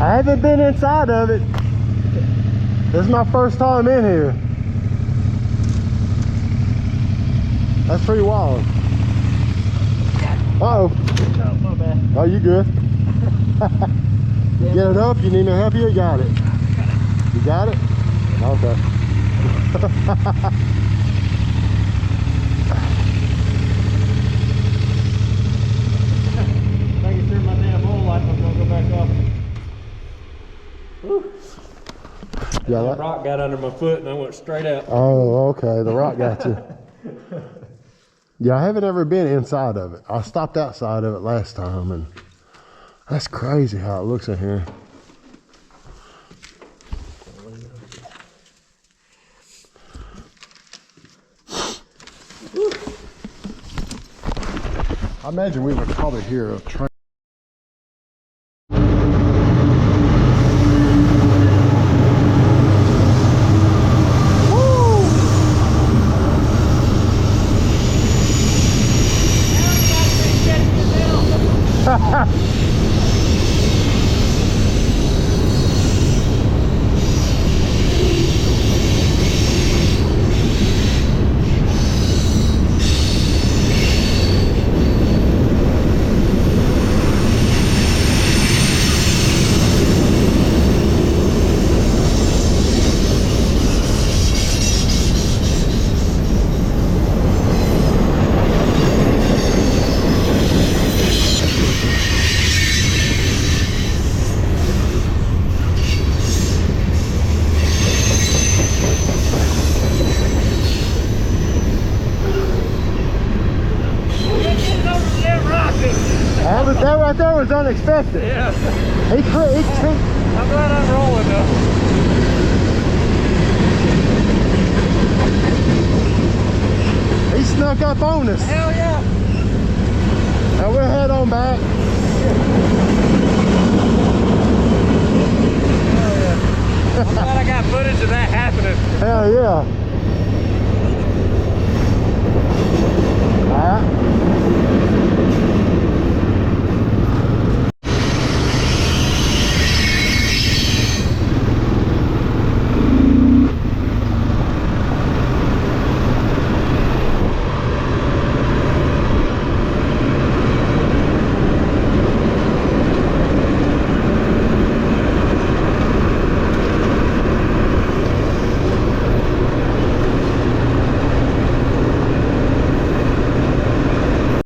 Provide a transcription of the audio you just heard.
I haven't been inside of it. This is my first time in here. That's pretty wild. Uh-oh. Oh, my bad. Oh, you good? You get it up? You need me to help you? You got it. You got it? Okay. Making sure my damn oil light was gonna go back up. Whew. Yeah, The rock got under my foot and I went straight out. Oh, okay. The rock got you. Yeah, I haven't ever been inside of it. I stopped outside of it last time, and that's crazy how it looks in here. I imagine we would probably hear a train. That right there was unexpected. Yeah. I'm glad I'm rolling though. He snuck up on us. Hell yeah. Now we'll head on back. Hell yeah. I'm glad I got footage of that happening. Hell yeah.